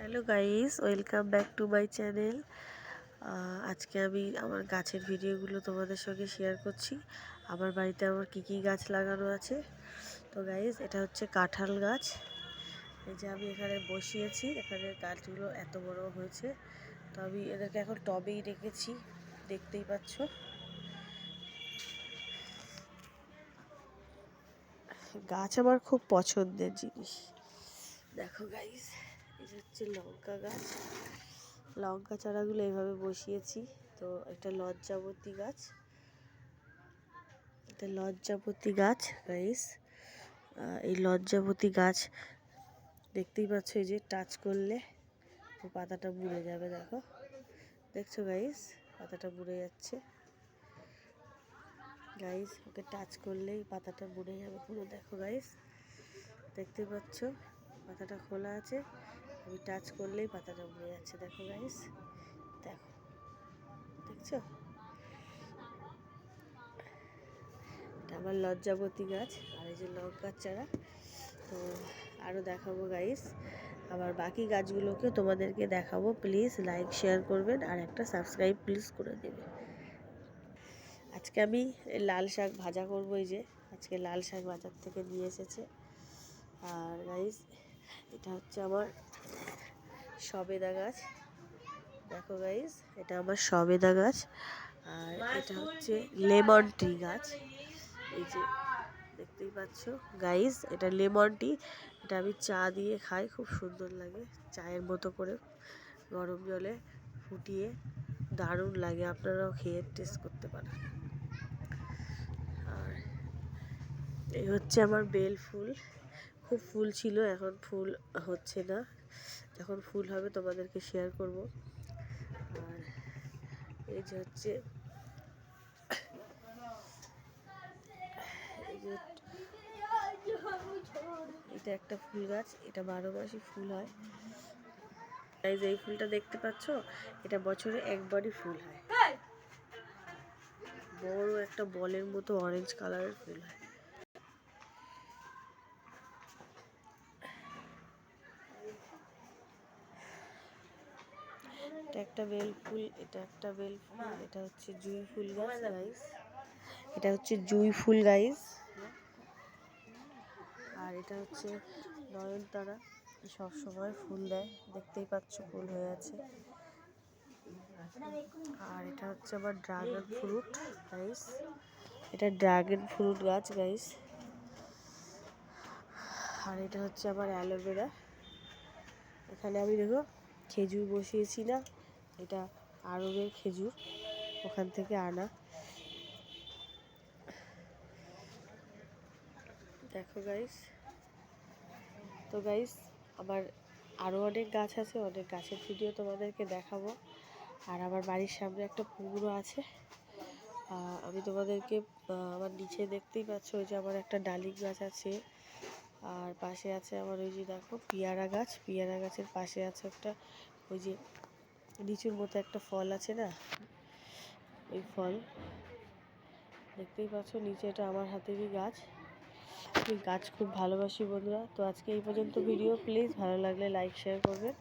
Hello guys, welcome back to my channel. আজকে আমি আমার গাছের ভিডিওগুলো তোমাদের সঙ্গে শেয়ার করছি। আমার বাড়িতে আমার কী গাছ লাগানো আছে। তো গাইস, এটা হচ্ছে কাঁঠাল গাছ। এই যে আমি এখানে বসিয়েছি, এখানে গাছগুলো এত বড় হয়েছে। তো আমি এদেরকে এখন টবেই রেখেছি, দেখতেই পাচ্ছ। গাছ আমার খুব পছন্দের জিনিস। দেখো গাইস, এটা হচ্ছে লঙ্কা গাছ। লঙ্কা চারাগুলো এভাবে বসিয়েছি। তো একটা লজ্জাবতী গাছ, গাইস। এই লজ্জাবতী গাছ দেখতেই পাচ্ছ, এই যে টাচ করলে পাতাটা মুড়ে যাবে। দেখছো গাইস, পাতাটা মুড়ে যাচ্ছে। গাইস, ওকে টাচ করলেই পাতাটা মুড়ে যাবে পুরো। দেখো গাইস, দেখতে পাচ্ছ পাতাটা খোলা আছে, আমি টাচ করলেই পাতাটা মুড়ে যাচ্ছে। দেখো গাইস, দেখছো? এটা আমার লজ্জাবতী গাছ, আর এই যে লঙ্কার চারা। তো আরও দেখাবো গাইস, আবার বাকি গাছগুলোকে তোমাদেরকে দেখাবো। প্লিজ লাইক শেয়ার করবেন, আর একটা সাবস্ক্রাইব প্লিজ করে দেবেন। আজকে আমি লাল শাক ভাজা করবো। এই যে আজকে লাল শাক বাজার থেকে নিয়ে এসেছে। আর গাইস, এটা হচ্ছে আমার সবেদা গাছ। দেখো গাইস, এটা আমার সবেদা গাছ। আর এটা হচ্ছে লেমন ট্রি গাছ। এই যে দেখতেই পাচ্ছ গাইস, এটা লেমন টি। এটা আমি চা দিয়ে খাই, খুব সুন্দর লাগে। চায়ের মতো করে গরম জলে ফুটিয়ে দারুণ লাগে। আপনারাও খেয়ে টেস্ট করতে পারেন। আর এই হচ্ছে আমার বেল ফুল। খুব ফুল ছিল, এখন ফুল হচ্ছে না। যখন ফুল হবে তোমাদেরকে শেয়ার করব। আর এই যে হচ্ছে এটা একটা ফুল গাছ, এটা 12 মাসই ফুল হয়। এই ফুলটা দেখতে পাচ্ছ, এটা বছরে একবারই ফুল হয়। বড় একটা বলের মতো অরেঞ্জ কালারের ফুল হয়। এটা একটা বেল ফুল, এটা একটা বেল ফুল। এটা হচ্ছে জুঁই ফুল গাছ গাইস। এটা হচ্ছে জুঁই ফুল গাইস। আর এটা হচ্ছে নয়নতারা, সব সময় ফুল দেয়। দেখতেই পাচ্ছ ফুল হয়ে আছে। আর এটা হচ্ছে আবার ড্রাগন ফ্রুট গাইস। এটা ড্রাগন ফ্রুট গাছ গাইস। আর এটা হচ্ছে আবার অ্যালোভেরা। এখানে আমি দেখো খেজুর বসিয়েছি না, এটা আরবের খেজুর, ওখান থেকে আনা। দেখো গাইস, তো গাইস আমার আরও অনেক গাছ আছে, অনেক গাছের ভিডিও তোমাদেরকে দেখাবো। আর আমার বাড়ির সামনে একটা পুকুরও আছে। আমি তোমাদেরকে আমার নিচে দেখতেই পাচ্ছ, ওই যে আমার একটা ডালিম গাছ আছে। আর পাশে আছে আমার ওই যে দেখো পেয়ারা গাছ। পেয়ারা গাছের পাশে আছে একটা ওই যে লিচুর মতো একটা ফল আছে না, ওই ফল দেখতেই পাচ্ছ নিচে। এটা আমার হাতেরই গাছ। আমি গাছ খুব ভালোবাসি বন্ধুরা। তো আজকে এই পর্যন্ত ভিডিও। প্লিজ ভালো লাগলে লাইক শেয়ার করবেন।